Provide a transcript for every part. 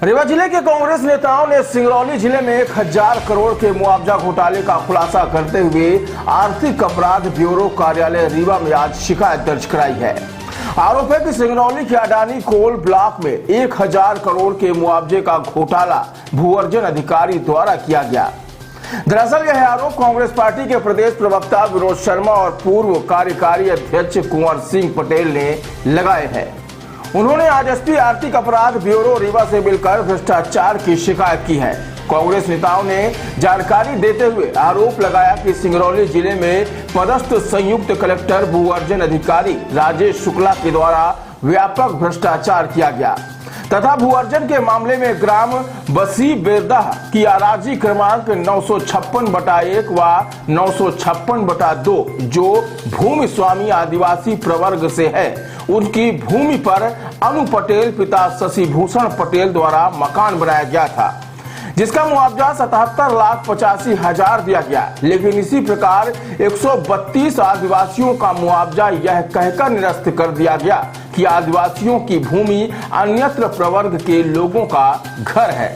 रीवा जिले के कांग्रेस नेताओं ने सिंगरौली जिले में 1000 करोड़ के मुआवजा घोटाले का खुलासा करते हुए आर्थिक अपराध ब्यूरो कार्यालय रीवा में आज शिकायत दर्ज कराई है। आरोप है कि सिंगरौली के अडानी कोल ब्लॉक में 1000 करोड़ के मुआवजे का घोटाला भूअर्जन अधिकारी द्वारा किया गया। दरअसल यह आरोप कांग्रेस पार्टी के प्रदेश प्रवक्ता विनोद शर्मा और पूर्व कार्यकारी अध्यक्ष कुंवर सिंह पटेल ने लगाए हैं। उन्होंने आज एसपी आर्थिक अपराध ब्यूरो रीवा से मिलकर भ्रष्टाचार की शिकायत की है। कांग्रेस नेताओं ने जानकारी देते हुए आरोप लगाया कि सिंगरौली जिले में पदस्थ संयुक्त कलेक्टर भूअर्जन अधिकारी राजेश शुक्ला के द्वारा व्यापक भ्रष्टाचार किया गया तथा भूअर्जन के मामले में ग्राम बसी बेरदाह की अराजी क्रमांक 956/1 व 956/2 जो भूमि स्वामी आदिवासी प्रवर्ग से है, उनकी भूमि पर अनु पटेल पिता शशि भूषण पटेल द्वारा मकान बनाया गया था, जिसका मुआवजा 77,85,000 दिया गया। लेकिन इसी प्रकार 132 आदिवासियों का मुआवजा यह कहकर निरस्त कर दिया गया कि आदिवासियों की भूमि अन्यत्र प्रवर्ग के लोगों का घर है।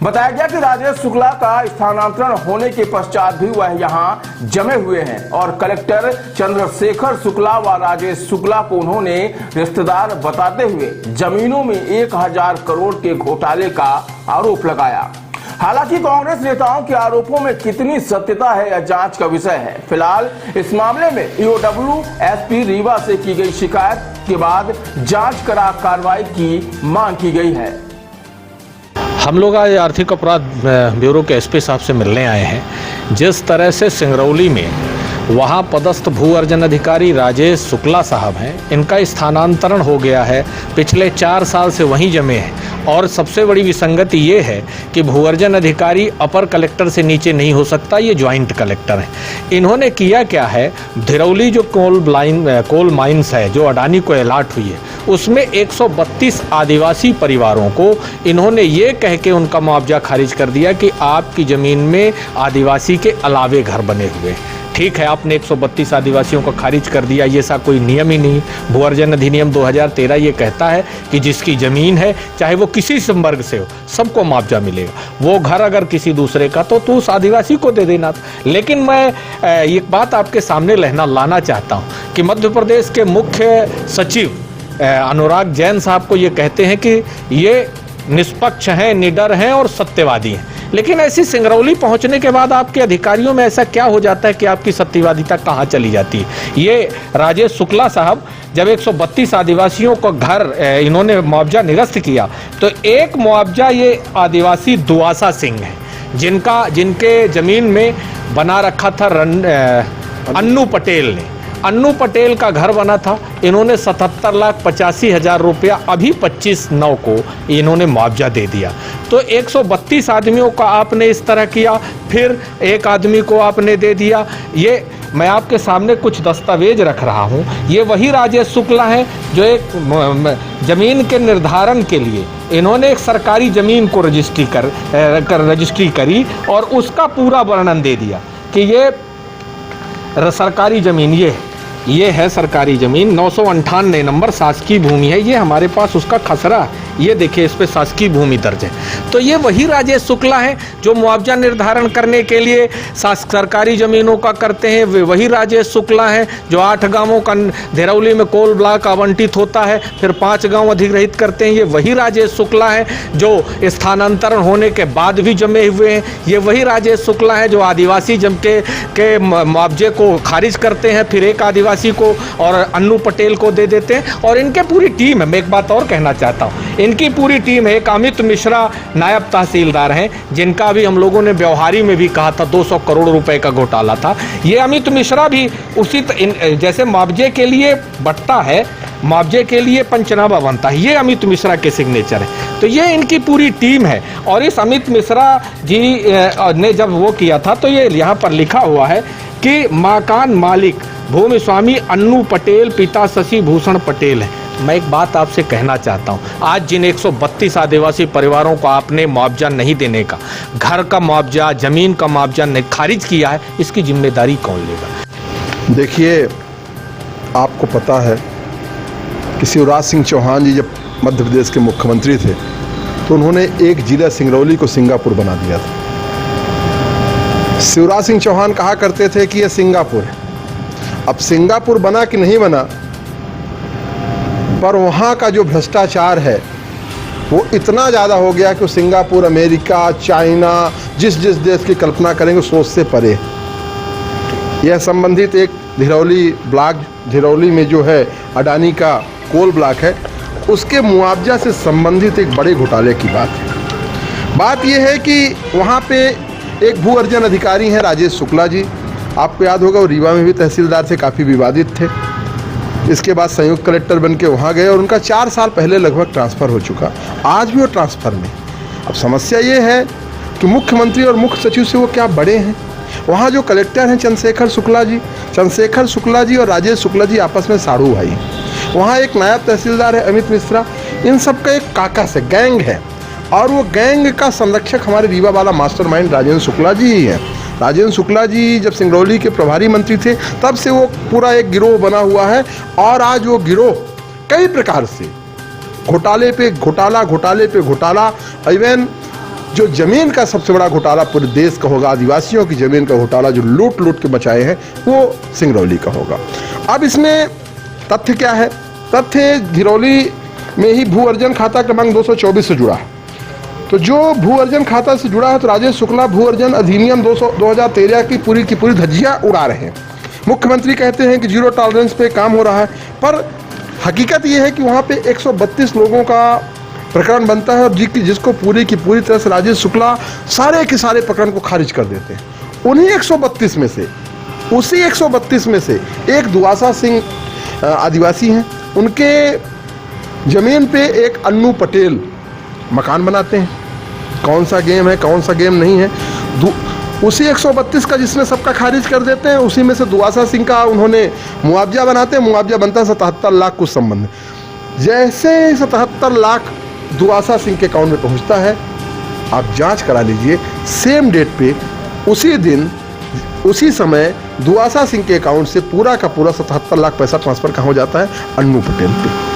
बताया गया कि राजेश शुक्ला का स्थानांतरण होने के पश्चात भी वह यहां जमे हुए हैं और कलेक्टर चंद्रशेखर शुक्ला व राजेश शुक्ला को उन्होंने रिश्तेदार बताते हुए जमीनों में 1000 करोड़ के घोटाले का आरोप लगाया। हालांकि कांग्रेस नेताओं के आरोपों में कितनी सत्यता है यह जांच का विषय है। फिलहाल इस मामले में ईओडब्ल्यू एसपी रीवा से की गई शिकायत के बाद जांच करा कार्रवाई की मांग की गई है। हम लोग आज आर्थिक अपराध ब्यूरो के एसपी साहब से मिलने आए हैं। जिस तरह से सिंगरौली में वहाँ पदस्थ भू अर्जन अधिकारी राजेश शुक्ला साहब हैं, इनका स्थानांतरण हो गया है, पिछले 4 साल से वहीं जमे हैं और सबसे बड़ी विसंगति ये है कि भू अर्जन अधिकारी अपर कलेक्टर से नीचे नहीं हो सकता, ये ज्वाइंट कलेक्टर हैं। इन्होंने किया क्या है, धिरौली जो कोल माइंस है जो अडानी को अलाट हुई है, उसमें 132 आदिवासी परिवारों को इन्होंने ये कह के उनका मुआवजा खारिज कर दिया कि आपकी ज़मीन में आदिवासी के अलावे घर बने हुए। ठीक है, आपने 132 आदिवासियों को खारिज कर दिया, ये ऐसा कोई नियम ही नहीं। भूअर्जन अधिनियम 2013 ये कहता है कि जिसकी ज़मीन है चाहे वो किसी संवर्ग से हो, सबको मुआवजा मिलेगा। वो घर अगर किसी दूसरे का तो उस आदिवासी को दे देना था। लेकिन मैं एक बात आपके सामने लाना चाहता हूँ कि मध्य प्रदेश के मुख्य सचिव अनुराग जैन साहब को ये कहते हैं कि ये निष्पक्ष हैं, निडर हैं और सत्यवादी हैं। लेकिन ऐसी सिंगरौली पहुंचने के बाद आपके अधिकारियों में ऐसा क्या हो जाता है कि आपकी सत्यवादिता कहां चली जाती है। ये राजेश शुक्ला साहब जब 132 आदिवासियों को घर इन्होंने मुआवजा निरस्त किया तो एक मुआवजा ये आदिवासी दुआसा सिंह है जिनके ज़मीन में बना रखा था अन्नू पटेल ने। अन्नू पटेल का घर बना था, इन्होंने 77,85,000 रुपया अभी 25/9 को इन्होंने मुआवजा दे दिया। तो 132 आदमियों का आपने इस तरह किया, फिर एक आदमी को आपने दे दिया। ये मैं आपके सामने कुछ दस्तावेज रख रहा हूँ, ये वही राजेश शुक्ला हैं जो एक ज़मीन के निर्धारण के लिए इन्होंने एक सरकारी ज़मीन को रजिस्ट्री करी और उसका पूरा वर्णन दे दिया कि ये सरकारी ज़मीन ये है सरकारी ज़मीन, 998 नंबर शासकीय भूमि है, ये हमारे पास उसका खसरा, ये देखिए इस पे शासकीय भूमि दर्ज है। तो ये वही राजेश शुक्ला हैं जो मुआवजा निर्धारण करने के लिए सरकारी ज़मीनों का करते हैं। वही राजेश शुक्ला हैं जो 8 गांवों का धिरौली में कोल ब्लॉक आवंटित होता है, फिर 5 गांव अधिग्रहित करते हैं। ये वही राजेश शुक्ला हैं जो स्थानांतरण होने के बाद भी जमे हुए हैं। ये वही राजेश शुक्ला हैं जो आदिवासी जम के मुआवजे को खारिज करते हैं, फिर एक आदिवासी को और अन्नू पटेल को दे देते हैं। और इनके पूरी टीम है। मैं एक बात और कहना चाहता हूँ, इनकी पूरी टीम है। एक अमित मिश्रा नायब तहसीलदार हैं जिनका भी हम लोगों ने व्यवहारी में भी कहा था 200 करोड़ रुपए का घोटाला था। ये अमित मिश्रा भी उसी जैसे मुआवजे के लिए बटता है, मुआवजे के लिए पंचनामा बनता है, ये अमित मिश्रा के सिग्नेचर है। तो ये इनकी पूरी टीम है। और इस अमित मिश्रा जी ने जब वो किया था तो ये यहाँ पर लिखा हुआ है कि मकान मालिक भूमि स्वामी अन्नू पटेल पिता शशि भूषण पटेल है। मैं एक बात आपसे कहना चाहता हूँ, आज जिन 132 आदिवासी परिवारों को आपने मुआवजा नहीं देने का, घर का मुआवजा, जमीन का मुआवजा नहीं खारिज किया है, इसकी जिम्मेदारी कौन लेगा? देखिए, आपको पता है कि शिवराज सिंह चौहान जी जब मध्य प्रदेश के मुख्यमंत्री थे तो उन्होंने एक जिला सिंगरौली को सिंगापुर बना दिया था। शिवराज सिंह चौहान कहा करते थे कि यह सिंगापुर है। अब सिंगापुर बना कि नहीं बना, पर वहाँ का जो भ्रष्टाचार है वो इतना ज़्यादा हो गया कि सिंगापुर, अमेरिका, चाइना, जिस जिस देश की कल्पना करेंगे सोच से परे। यह संबंधित एक धिरौली ब्लॉक, धिरौली में जो है अडानी का कोल ब्लॉक है, उसके मुआवजा से संबंधित एक बड़े घोटाले की बात है। बात यह है कि वहाँ पे एक भू अर्जन अधिकारी हैं राजेश शुक्ला जी, आपको याद होगा वो रीवा में भी तहसीलदार से काफ़ी विवादित थे। इसके बाद संयुक्त कलेक्टर बन के वहाँ गए और उनका 4 साल पहले लगभग ट्रांसफ़र हो चुका, आज भी वो ट्रांसफ़र में। अब समस्या ये है कि मुख्यमंत्री और मुख्य सचिव से वो क्या बड़े हैं। वहाँ जो कलेक्टर हैं चंद्रशेखर शुक्ला जी और राजेश शुक्ला जी आपस में साड़ू भाई। वहाँ एक नायब तहसीलदार है अमित मिश्रा, इन सब का एक काका से गैंग है और वो गैंग का संरक्षक हमारे रीवा वाला मास्टरमाइंड राजेंद्र शुक्ला जी ही हैं। राजेंद्र शुक्ला जी जब सिंगरौली के प्रभारी मंत्री थे तब से वो पूरा एक गिरोह बना हुआ है और आज वो गिरोह कई प्रकार से घोटाले पे घोटाला, इवन जो ज़मीन का सबसे बड़ा घोटाला पूरे देश का होगा, आदिवासियों की ज़मीन का घोटाला जो लूट के बचाए हैं, वो सिंगरौली का होगा। अब इसमें तथ्य क्या है? तथ्य धिरौली में ही भू अर्जन खाता क्रमांक 224 से जुड़ा है। तो जो भू अर्जन खाता से जुड़ा है तो राजेश शुक्ला भू अर्जन अधिनियम 2013 की पूरी धज्जियां उड़ा रहे हैं। मुख्यमंत्री कहते हैं कि जीरो टॉलरेंस पे काम हो रहा है, पर हकीकत ये है कि वहाँ पे 132 लोगों का प्रकरण बनता है और जिसको पूरी की पूरी तरह से राजेश शुक्ला सारे के सारे प्रकरण को खारिज कर देते हैं। उन्हीं 132 में से, उसी 132 में से एक दुआसा सिंह आदिवासी हैं, उनके ज़मीन पे एक अन्नू पटेल मकान बनाते हैं। कौन सा गेम है, कौन सा गेम नहीं है, उसी 132 का जिसमें सबका खारिज कर देते हैं, उसी में से दुआसा सिंह का उन्होंने मुआवजा बनाते हैं। मुआवजा बनता है 77 लाख कुछ संबंध। जैसे 77 लाख दुआसा सिंह के अकाउंट में पहुंचता है, आप जांच करा लीजिए, सेम डेट पे उसी दिन उसी समय दुआसा सिंह के अकाउंट से पूरा का पूरा 77 लाख पैसा ट्रांसफ़र कहाँ हो जाता है? अन्नू पटेल पे।